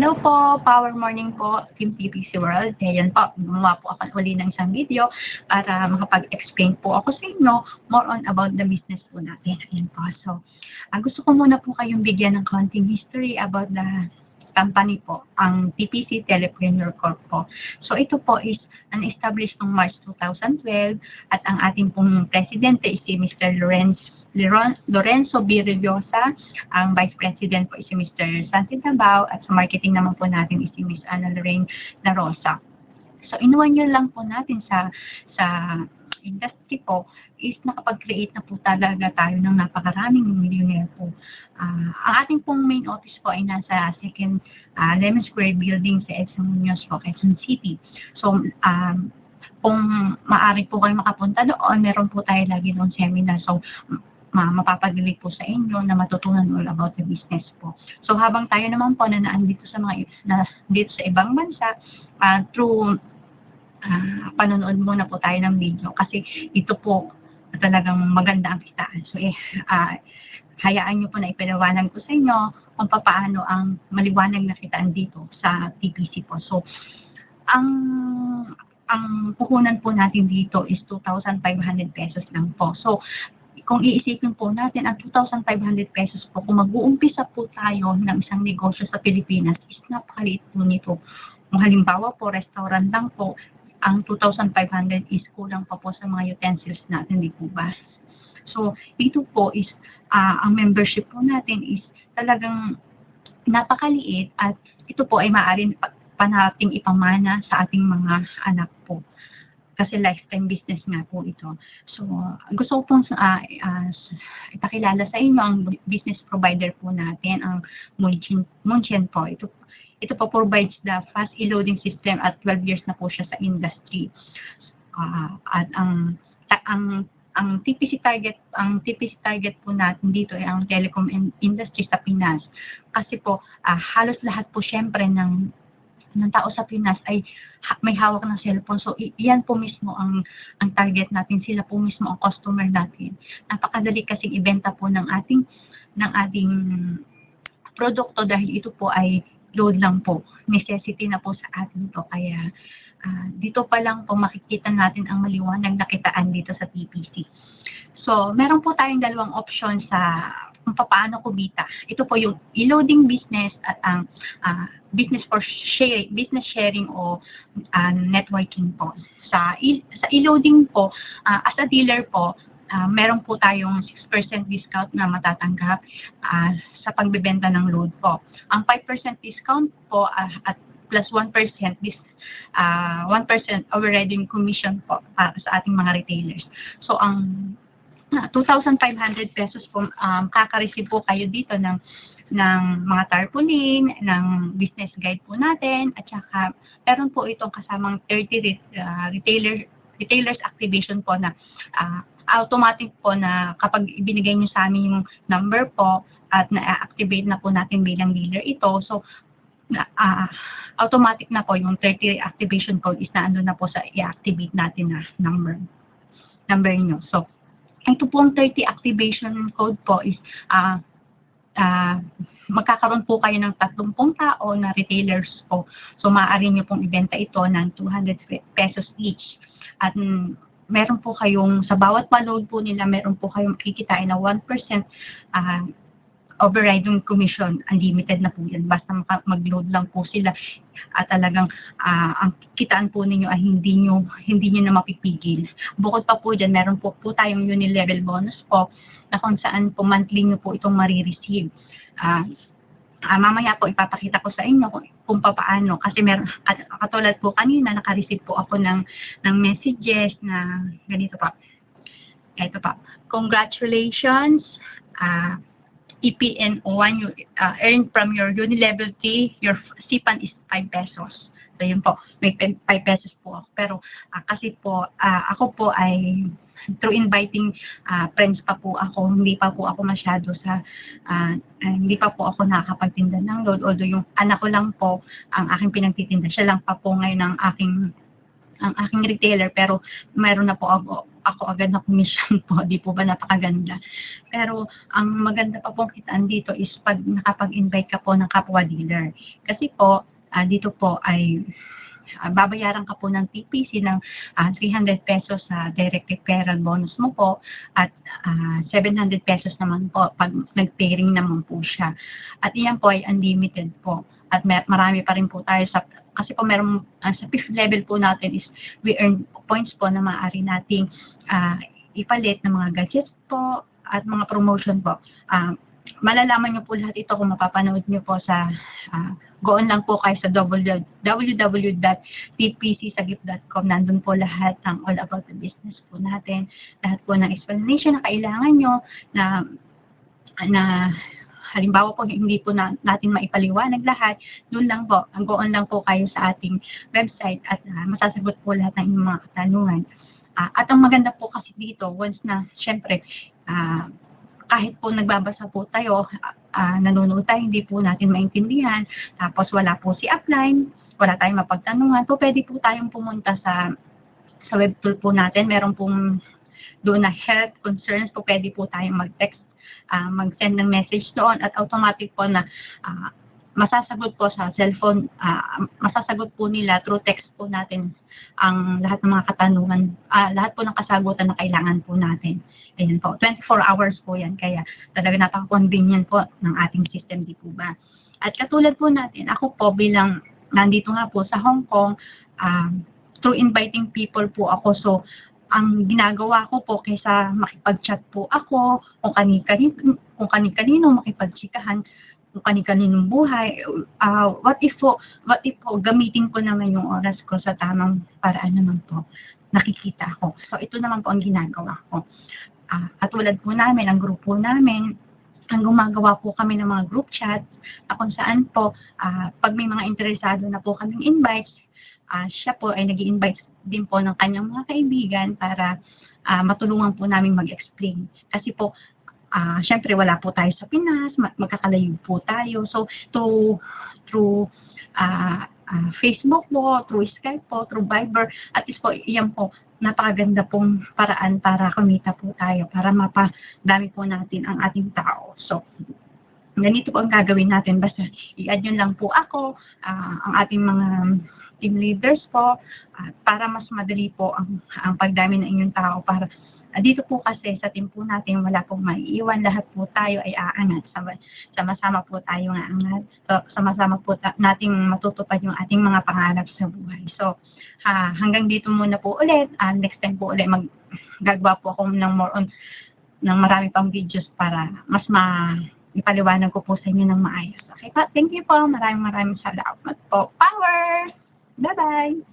Hello po, Power Morning po, Team PPC World. Ayan po, gumawa po ako uli ng isang video para makapag-explain po ako sa inyo more on about the business po natin. Ayan po. So, gusto ko muna po kayong bigyan ng konting history about the company po, ang TPC Telepreneur Corp po. So, ito po is established noong March 2012 at ang ating pong presidente is si Mr. Lorenzo B. Reviosa. Ang Vice President po is si Mr. Santi Dabao at sa marketing naman po natin is si Ms. Ana Lorraine La Rosa. So, in 1 year lang po natin sa industry po is nakapag-create na po talaga tayo ng napakaraming millionaire po. Ang ating pong main office po ay nasa 2nd Lemon Square Building sa Edson Muñoz po, Quezon City. So, kung maaari po kayo makapunta doon, meron po tayo lagi doon seminar. So, mapapagaling po sa inyo na matutunan all about the business po. So, habang tayo naman po na naandito sa dito sa ibang bansa, through panonood muna po tayo ng video kasi ito po talagang maganda ang kitaan. So, hayaan nyo po na ipaliwanag ko sa inyo kung paano ang maliwanag na kitaan dito sa TPC po. So, ang puhunan po natin dito is 2,500 pesos lang po. So, kung iisipin po natin, ang 2,500 pesos po, kung mag-uumpisa po tayo ng isang negosyo sa Pilipinas, is napakaliit po nito. Kung halimbawa po, restaurant lang po, ang 2,500 is kulang pa po sa mga utensils natin, di po ba? So, ito po is, ang membership po natin is talagang napakaliit at ito po ay maaaring pa nating ipamana sa ating mga anak po. Kasi lifetime business nga po ito. So, gusto ko pong ipakilala sa inyo ang business provider po natin, ang Munchen po. Ito po provides the fast e-loading system at 12 years na po siya sa industry. At ang TPC target po natin dito ay ang telecom industry sa Pinas. Kasi po, halos lahat po syempre ng tao sa Pinas ay may hawak ng cellphone. So, iyan po mismo ang target natin. Sila po mismo ang customer natin. Napakadali kasing ibenta po ng ating produkto dahil ito po ay load lang po. Necessity na po sa atin to. Kaya, dito pa lang po makikita natin ang maliwanag na kitaan dito sa TPC. So, meron po tayong dalawang option sa kung paano kumita. Ito po yung e-loading business at ang business sharing o networking po. Sa e-loading po, as a dealer po, meron po tayong 6% discount na matatanggap sa pagbebenta ng load po. Ang 5% discount po at plus 1% 1% overriding commission po sa ating mga retailers. So, ang 2,500 pesos po, kaka-receive po kayo dito ng mga tarpaulin, ng business guide po natin, at saka meron po itong kasamang 30 retailers activation po na automatic po na kapag ibinigay nyo sa amin yung number po at na-activate na po natin bilang dealer ito. So, automatic na po yung 30 activation code is na na po sa i-activate natin na number nyo. So, ito pong 30 activation code po is magkakaroon po kayo ng 30 tao na retailers po. So, maaari nyo pong ibenta ito ng 200 pesos each. At meron po kayong, sa bawat pa-load po nila, meron po kayong kikitain na 1% overriding commission. Unlimited na po yan. Basta mag-load lang po sila. At talagang ang kitaan po ninyo ay hindi nyo na mapipigil. Bukod pa po dyan, meron po tayong unilevel bonus po na kung saan po monthly nyo po itong marireceive. Mamaya po ipapakita ko sa inyo kung paano. Kasi meron, katulad po kanina, naka-receive po ako ng messages na ganito pa. Ito pa. Congratulations. EPN1, you earned from your Unilevel 3, your SIPAN is 5 pesos. So, yun po, may 5 pesos po ako. Pero, kasi po, ako po ay, through inviting friends pa po ako, hindi pa po ako masyado hindi pa po ako nakakapagtinda ng load. Although yung anak ko lang po, ang aking pinagtitinda, siya lang pa po ngayon ang aking ang aking retailer, pero meron na po ako agad na commission po. Di po ba napakaganda? Pero ang maganda pa pong kitaan dito is pag nakapag-invite ka po ng kapwa dealer. Kasi po, dito po ay babayaran ka po ng TPC ng 300 pesos sa direct referral bonus mo po at 700 pesos naman po pag nag-pairing naman po siya. At iyan po ay unlimited po. At marami pa rin po tayo kasi po meron sa 5th level po natin is we earn points po na maaari nating ipalit ng mga gadgets po at mga promotion po. Malalaman niyo po lahat ito kung mapapanood niyo po sa goon lang po kayo sa www.tpcsagip.com. Nandun po lahat ng all about the business po natin. Lahat po ng explanation na kailangan nyo na halimbawa po hindi po natin maipaliwanag lahat. Doon lang po, goon lang po kayo sa ating website at masasagot po lahat ng inyong mga katanungan. At ang maganda po kasi dito, once na, syempre, kahit po nagbabasa po tayo, nanonood tayo, hindi po natin maintindihan, tapos wala po si upline, wala tayong mapagtanungan, po pwede po tayong pumunta sa web tool po natin. Meron pong doon na health concerns po, pwede po tayong mag-text, mag-send ng message doon at automatic po na masasagot po sa cellphone, masasagot po nila through text po natin ang lahat ng mga katanungan, lahat po ng kasagutan na kailangan po natin. Ayan po, 24 hours po yan, kaya talaga napaka-convenient po ng ating system, di po ba? At katulad po natin, ako po bilang nandito nga po sa Hong Kong, through inviting people po ako, so ang ginagawa ko po kaysa makipag-chat po ako, kung kani-kanino makipag-chikahan, kung kani-kaninong buhay, what if po gamitin ko naman yung oras ko sa tamang paraan naman po, nakikita ko. So ito naman po ang ginagawa ko. At tulad po namin, ang grupo namin, ang gumagawa po kami ng mga group chat kung saan po, pag may mga interesado na po kaming invites, siya po ay nag-i-invite din po ng kanyang mga kaibigan para matulungan po namin mag-explain. Kasi po, syempre wala po tayo sa Pinas, magkakalayo po tayo. So, through Facebook po, through Skype po, through Viber, at least po, iyan po, napakaganda pong paraan para kumita po tayo, para mapadami po natin ang ating tao. So, ganito po ang gagawin natin. Basta i-add nyo lang po ako, ang ating mga team leaders po, para mas madali po ang pagdami ng inyong tao. Para dito po kasi sa team po natin, wala pong maiiwan. Lahat po tayo ay aangat. Sama-sama po tayo aangat. So, sama-sama po nating matutupad yung ating mga pangarap sa buhay. So, hanggang dito muna po ulit. Next time po ulit gagawa po ako ng ng marami pang videos para mas ipaliwanag ko po sa inyo ng maayos. Okay pa? Thank you po. Maraming salamat po. Power! Bye-bye!